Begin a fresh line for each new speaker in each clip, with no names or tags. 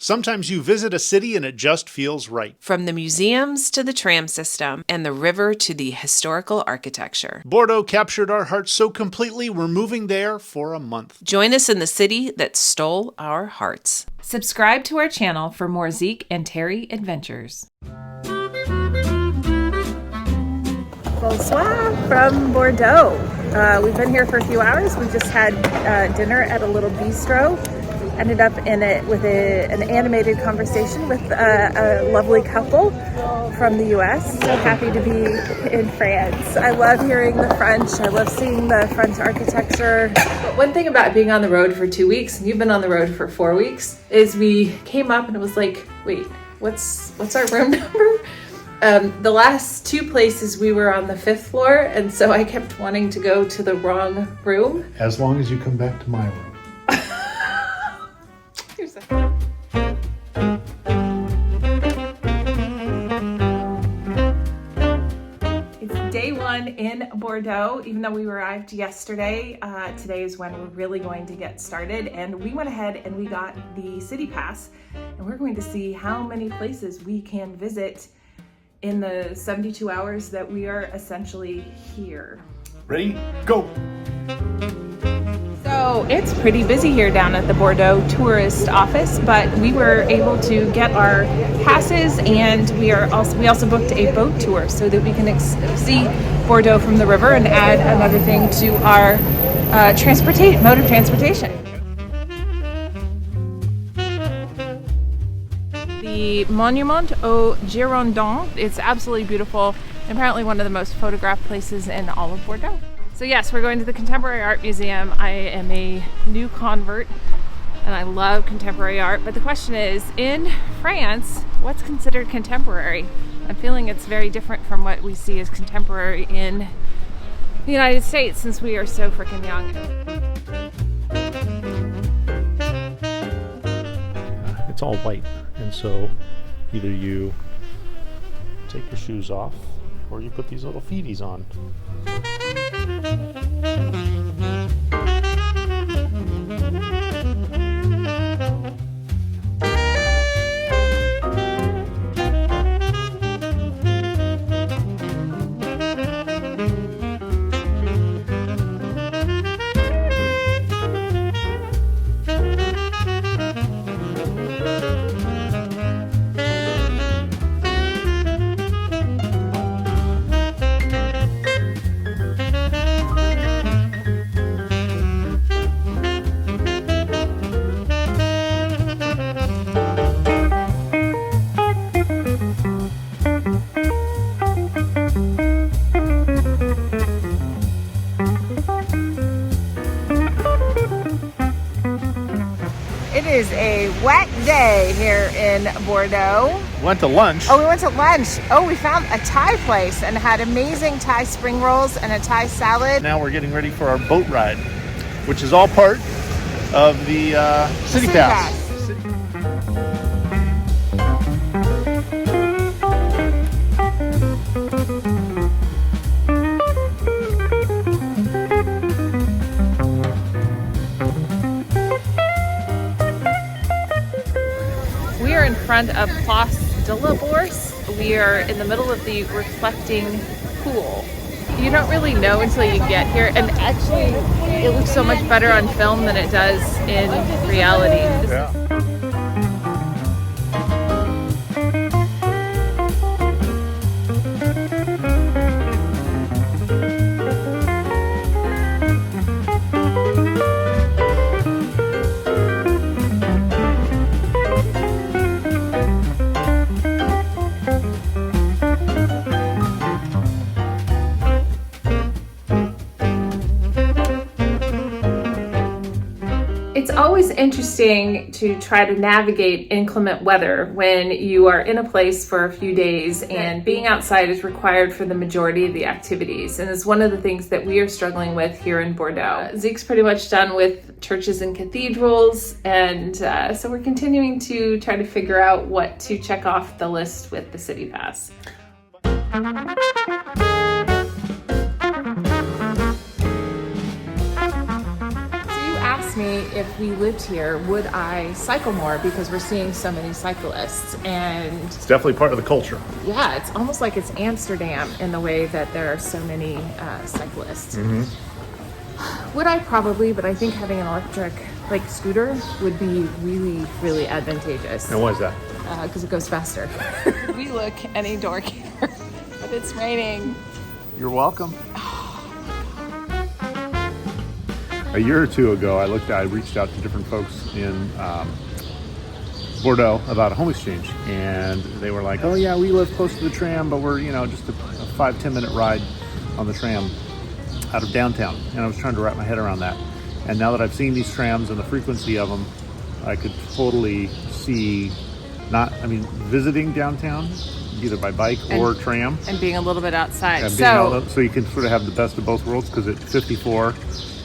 Sometimes you visit a city and it just feels right.
From the museums to the tram system and the river to the historical architecture.
Bordeaux captured our hearts so completely, we're moving there for a month.
Join us in the city that stole our hearts. Subscribe to our channel for more Zeke and Terri adventures.
Bonsoir from Bordeaux. We've been here for a few hours. We just had dinner at a little bistro. Ended up in it with an animated conversation with a lovely couple from the US. So happy to be in France. I love hearing the French. I love seeing the French architecture.
One thing about being on the road for 2 weeks, and you've been on the road for 4 weeks, is we came up and it was like, wait, what's our room number? The last two places we were on the 5th floor, and so I kept wanting to go to the wrong room.
As long as you come back to my room.
Here's a... It's day one in Bordeaux, even though we arrived yesterday. Today is when we're really going to get started, and we went ahead and we got the City Pass, and we're going to see how many places we can visit in the 72 hours that we are essentially here.
Ready? Go!
So it's pretty busy here down at the Bordeaux tourist office, but we were able to get our passes, and we also booked a boat tour so that we can see Bordeaux from the river and add another thing to our mode of transportation. The Monument aux Girondins. It's absolutely beautiful, and apparently one of the most photographed places in all of Bordeaux. So yes, we're going to the Contemporary Art Museum. I am a new convert and I love contemporary art, but the question is, in France, what's considered contemporary? I'm feeling it's very different from what we see as contemporary in the United States, since we are so freaking young.
It's all white, and so either you take your shoes off or you put these little feeties on.
It is a wet day here in Bordeaux.
Went to lunch.
Oh, we went to lunch. Oh, we found a Thai place and had amazing Thai spring rolls and a Thai salad.
Now we're getting ready for our boat ride, which is all part of the City Pass.
In front of Place de la Bourse. We are in the middle of the reflecting pool. You don't really know until you get here, and actually it looks so much better on film than it does in reality.
Yeah.
It's always interesting to try to navigate inclement weather when you are in a place for a few days, and being outside is required for the majority of the activities, and it's one of the things that we are struggling with here in Bordeaux. Zeke's pretty much done with churches and cathedrals, and so we're continuing to try to figure out what to check off the list with the City Pass. Me if if we lived here, would I cycle more because we're seeing so many cyclists? And
It's definitely part of the culture.
yeah, it's almost like it's Amsterdam in the way that there are so many cyclists. Would I? Probably, but I think having an electric like scooter would be really, really advantageous.
And why is that?
Because it goes faster. We look any dork here, but it's raining.
You're welcome. A year or two ago, I reached out to different folks in Bordeaux about a home exchange, and they were like, "Oh yeah, we live close to the tram, but we're just a 5-10 minute ride on the tram out of downtown." And I was trying to wrap my head around that. And now that I've seen these trams and the frequency of them, I could totally see visiting downtown either by bike or tram,
and being a little bit outside.
and so you can sort of have the best of both worlds. Because at 54.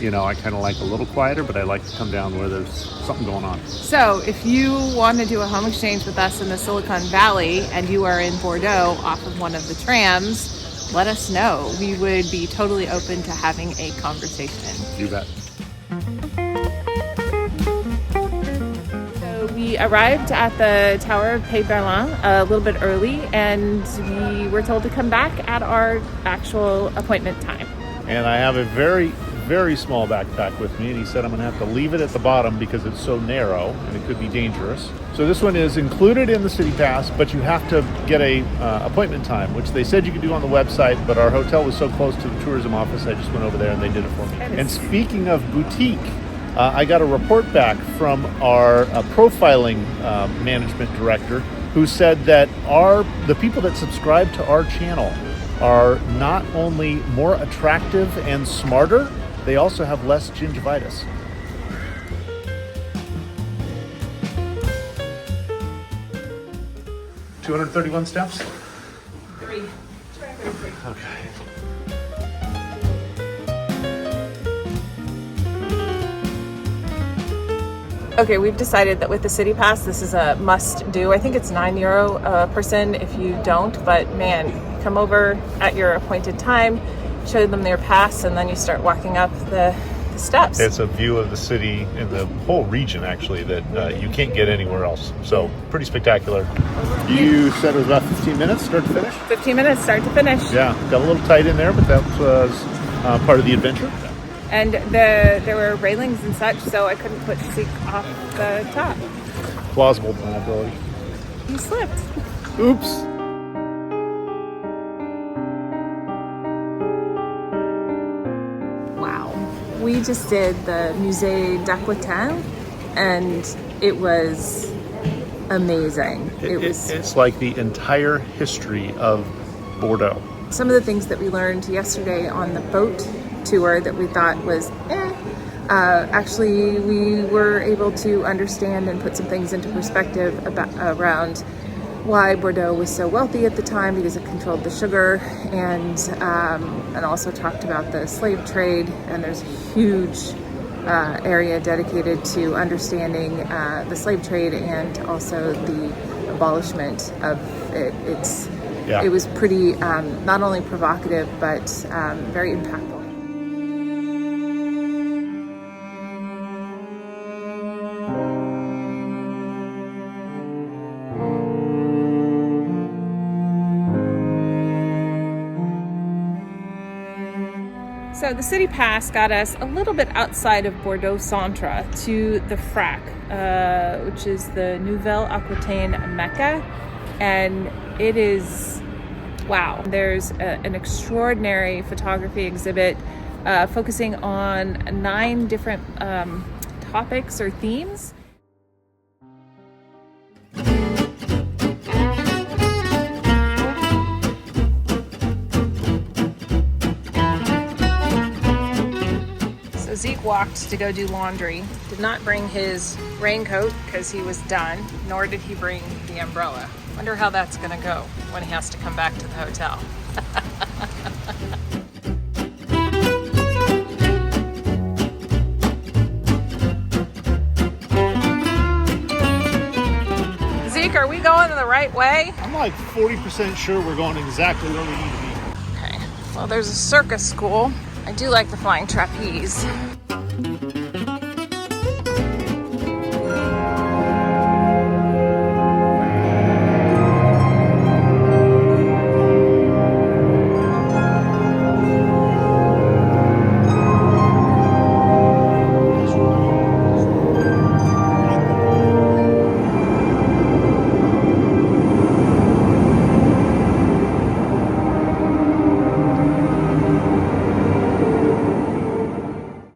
I kind of like a little quieter, but I like to come down where there's something going on.
So if you want to do a home exchange with us in the Silicon Valley and you are in Bordeaux off of one of the trams, let us know. We would be totally open to having a conversation.
You bet.
So we arrived at the Tower of Pey-Berland a little bit early, and we were told to come back at our actual appointment time.
And I have a very, very small backpack with me, and he said I'm going to have to leave it at the bottom because it's so narrow and it could be dangerous. So this one is included in the City Pass, but you have to get a appointment time, which they said you could do on the website, but our hotel was so close to the tourism office, I just went over there and they did it for me. And speaking of boutique, I got a report back from our profiling management director, who said that the people that subscribe to our channel are not only more attractive and smarter, they also have less gingivitis. $231 steps?
3.
Okay.
Okay, we've decided that with the City Pass, this is a must-do. I think it's €9 a person if you don't, but man, come over at your appointed time, show them their pass, and then you start walking up the steps.
It's a view of the city and the whole region, actually, that you can't get anywhere else. So, pretty spectacular. You said it was about 15 minutes, start to finish?
15 minutes, start to finish.
Yeah, got a little tight in there, but that was part of the adventure.
And there were railings and such, so I couldn't put Zeke off the top.
Plausible deniability.
He slipped.
Oops.
Wow. We just did the Musee d'Acquitaine, and it was amazing.
It's like the entire history of Bordeaux.
Some of the things that we learned yesterday on the boat tour that we thought was actually we were able to understand and put some things into perspective around why Bordeaux was so wealthy at the time, because it controlled the sugar, and also talked about the slave trade. And there's a huge area dedicated to understanding the slave trade and also the abolishment of it. It was pretty not only provocative but very impactful. So the City Pass got us a little bit outside of Bordeaux Centre to the FRAC, which is the Nouvelle-Acquitaine MECA, and it is, wow. There's an extraordinary photography exhibit focusing on 9 different topics or themes. Zeke walked to go do laundry, did not bring his raincoat because he was done, nor did he bring the umbrella. Wonder how that's gonna go when he has to come back to the hotel. Zeke, are we going the right way?
I'm like 40% sure we're going exactly where we need to be.
Okay, well there's a circus school. I do like the flying trapeze.